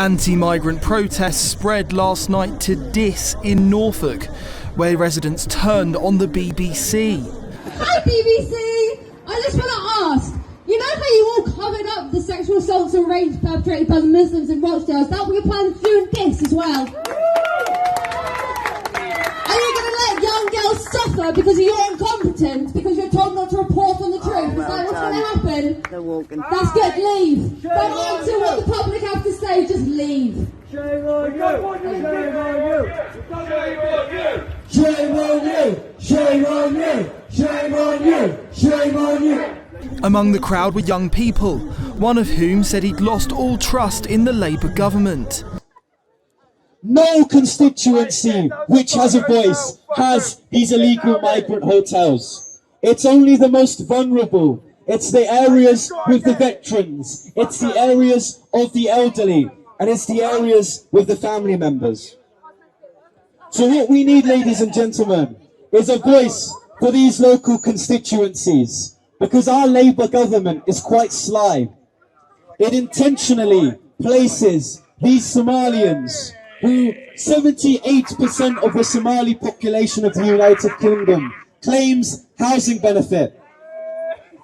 Anti-migrant protests spread last night to Diss in Norfolk, where residents turned on the BBC. Hi BBC! I just want to ask, you know how you all covered up the sexual assaults and rapes perpetrated by the Muslims in Rochdale? Is that what you're planning to do in Diss as well? Are you going to let young girls suffer because of your incompetence, because you're told not to report on the truth? Is that what's going to happen? They're walking. That's good, leave. Don't answer what the public have to say, just leave. Shame on you! Shame on you! Shame on you! Shame on you! Shame on you! Shame on you! Among the crowd were young people, one of whom said he'd lost all trust in the Labour government. No constituency which has a voice has these illegal migrant hotels. It's only the most vulnerable. It's the areas with the veterans. It's the areas of the elderly. And it's the areas with the family members. So what we need, ladies and gentlemen, is a voice for these local constituencies. Because our Labour government is quite sly. It intentionally places these Somalians, who 78% of the Somali population of the United Kingdom claims housing benefit.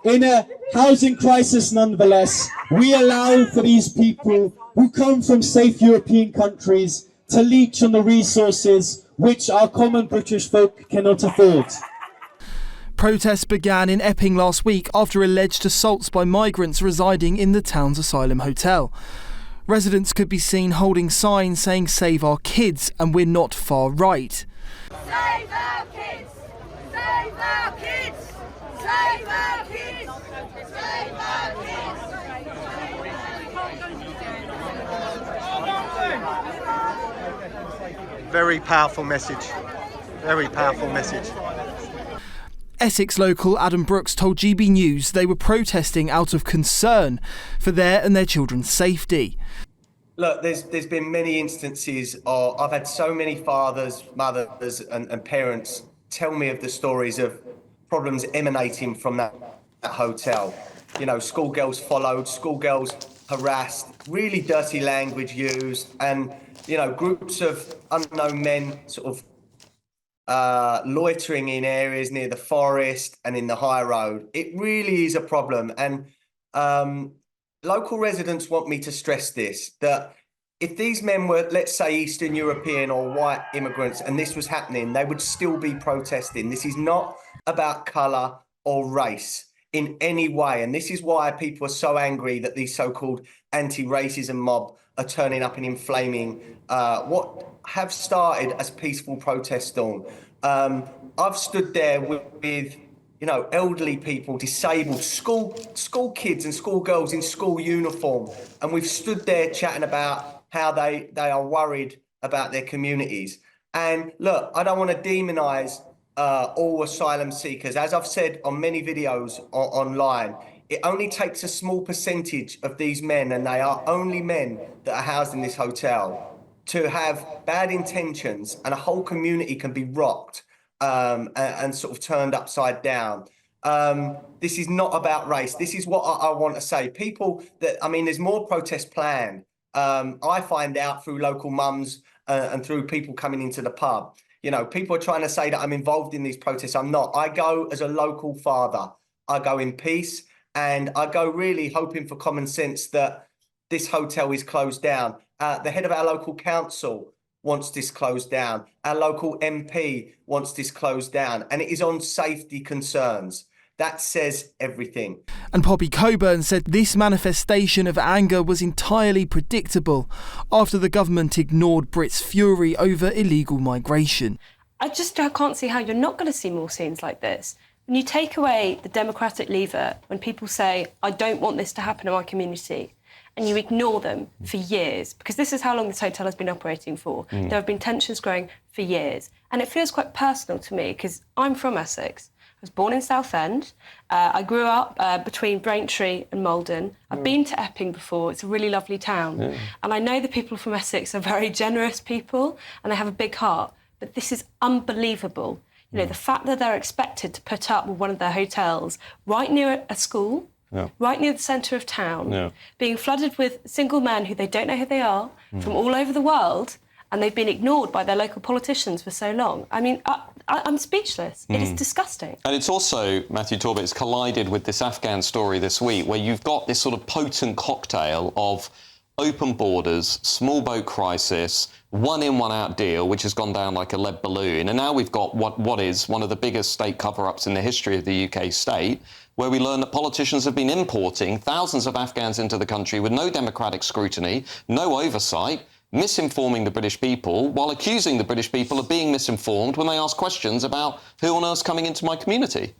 In a housing crisis nonetheless, we allow for these people who come from safe European countries to leech on the resources which our common British folk cannot afford. Protests began in Epping last week after alleged assaults by migrants residing in the town's asylum hotel. Residents could be seen holding signs saying "Save our kids" and "We're not far right." Save our kids! Save our kids! Save our kids! Save our kids! Very powerful message. Very powerful message. Essex local Adam Brooks told GB News they were protesting out of concern for their and their children's safety. Look, there's been many instances of, I've had so many fathers, mothers and parents tell me of the stories of problems emanating from that hotel. You know, schoolgirls followed, schoolgirls harassed, really dirty language used, and, you know, groups of unknown men sort of loitering in areas near the forest and in the high road. It really is a problem. And local residents want me to stress this, that if these men were, let's say, Eastern European or white immigrants and this was happening, they would still be protesting. This is not about colour or race in any way. And this is why people are so angry that these so-called anti-racism mob are turning up and inflaming what have started as peaceful protest storm. I've stood there with you know, elderly people, disabled, school kids and school girls in school uniform, and we've stood there chatting about how they are worried about their communities. And look, I don't want to demonise all asylum seekers. As I've said on many videos online, it only takes a small percentage of these men, and they are only men that are housed in this hotel, to have bad intentions, and a whole community can be rocked and sort of turned upside down. This is not about race. This is what I want to say. People that, I mean, there's more protests planned. I find out through local mums and through people coming into the pub. You know, people are trying to say that I'm involved in these protests. I'm not. I go as a local father. I go in peace, and I go really hoping for common sense that this hotel is closed down. The head of our local council wants this closed down. Our local MP wants this closed down, and it is on safety concerns. That says everything. And Poppy Coburn said this manifestation of anger was entirely predictable after the government ignored Brits' fury over illegal migration. I can't see how you're not going to see more scenes like this. When you take away the democratic lever, when people say, I don't want this to happen in my community, and you ignore them for years, because this is how long this hotel has been operating for. There have been tensions growing for years. And it feels quite personal to me, because I'm from Essex. I was born in Southend. I grew up between Braintree and Malden. I've been to Epping before. It's a really lovely town. And I know the people from Essex are very generous people, and they have a big heart. But this is unbelievable. You know, the fact that they're expected to put up with one of their hotels right near a school, right near the centre of town, Yeah. being flooded with single men who they don't know who they are, from all over the world, and they've been ignored by their local politicians for so long. I mean, I'm speechless. It is disgusting. And it's also, Matthew Torbett, it's collided with this Afghan story this week, where you've got this sort of potent cocktail of open borders, small boat crisis, one in, one out deal, which has gone down like a lead balloon. And now we've got what is one of the biggest state cover-ups in the history of the UK state, where we learn that politicians have been importing thousands of Afghans into the country with no democratic scrutiny, no oversight, misinforming the British people, while accusing the British people of being misinformed when they ask questions about who on earth's coming into my community.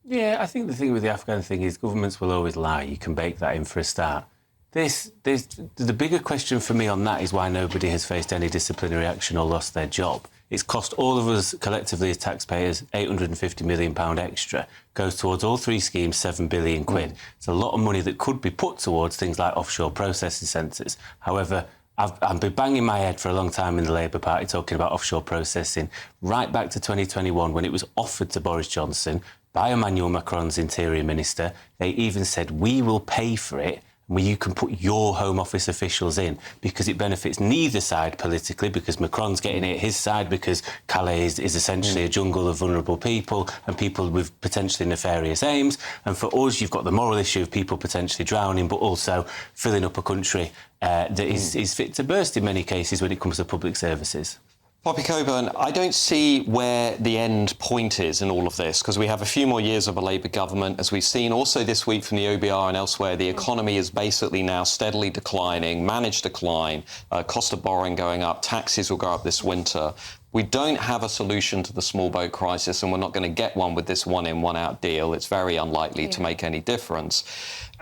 Yeah, I think the thing with the Afghan thing is governments will always lie. You can bake that in for a start. The bigger question for me on that is why nobody has faced any disciplinary action or lost their job. It's cost all of us collectively as taxpayers £850 million extra. Goes towards all three schemes, £7 billion quid. It's a lot of money that could be put towards things like offshore processing centres. However, I've been banging my head for a long time in the Labour Party talking about offshore processing, right back to 2021 when it was offered to Boris Johnson by Emmanuel Macron's Interior Minister. They even said, we will pay for it, where you can put your Home Office officials in, because it benefits neither side politically, because Macron's getting it his side, because Calais is essentially a jungle of vulnerable people and people with potentially nefarious aims. And for us, you've got the moral issue of people potentially drowning, but also filling up a country that is fit to burst in many cases when it comes to public services. Poppy Coburn, I don't see where the end point is in all of this, because we have a few more years of a Labour government. As we've seen also this week from the OBR and elsewhere, the economy is basically now steadily declining, managed decline, cost of borrowing going up, taxes will go up this winter. We don't have a solution to the small boat crisis, and we're not going to get one with this one in, one out deal. It's very unlikely to make any difference.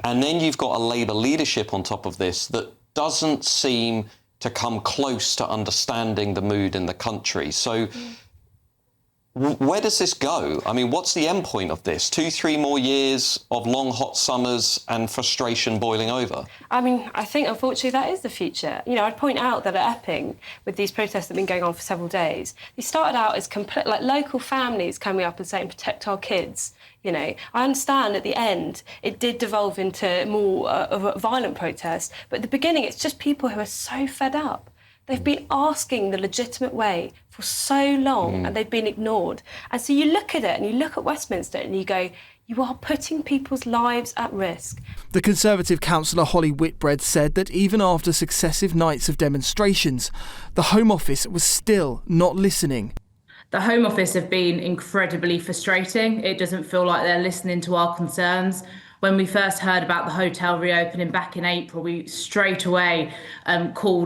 And then you've got a Labour leadership on top of this that doesn't seem to come close to understanding the mood in the country. So where does this go? I mean, what's the end point of this? 2-3 more years of long, hot summers and frustration boiling over? I mean, I think, unfortunately, that is the future. You know, I'd point out that at Epping, with these protests that have been going on for several days, they started out as like local families coming up and saying, protect our kids. You know, I understand at the end it did devolve into more of a violent protest, but at the beginning it's just people who are so fed up. They've been asking the legitimate way for so long and they've been ignored. And so you look at it and you look at Westminster and you go, you are putting people's lives at risk. The Conservative councillor Holly Whitbread said that even after successive nights of demonstrations, the Home Office was still not listening. The Home Office have been incredibly frustrating. It doesn't feel like they're listening to our concerns. When we first heard about the hotel reopening back in April, we straight away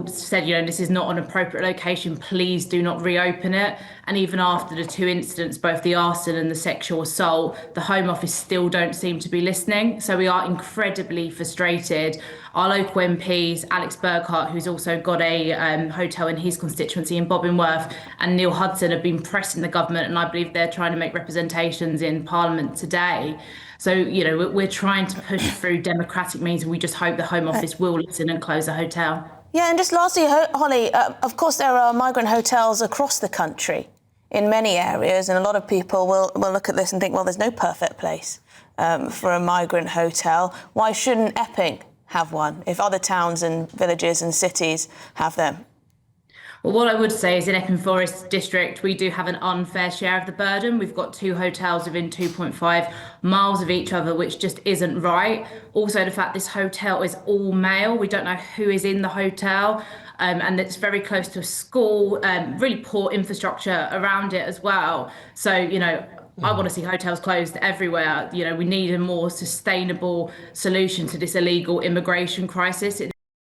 said, you know, this is not an appropriate location, please do not reopen it. And even after the two incidents, both the arson and the sexual assault, the Home Office still don't seem to be listening. So we are incredibly frustrated. Our local MPs, Alex Burghardt, who's also got a hotel in his constituency in Bobbingworth, and Neil Hudson have been pressing the government, and I believe they're trying to make representations in Parliament today. So, you know, we're trying to push through democratic means, and we just hope the Home Office will listen and close the hotel. Yeah, and just lastly, Holly, of course there are migrant hotels across the country in many areas, and a lot of people will look at this and think, well, there's no perfect place for a migrant hotel. Why shouldn't Epping have one if other towns and villages and cities have them? Well, what I would say is in Epping Forest District, we do have an unfair share of the burden. We've got two hotels within 2.5 miles of each other, which just isn't right. Also, the fact this hotel is all male. We don't know who is in the hotel. And it's very close to a school, really poor infrastructure around it as well. So, you know, I want to see hotels closed everywhere. You know, we need a more sustainable solution to this illegal immigration crisis.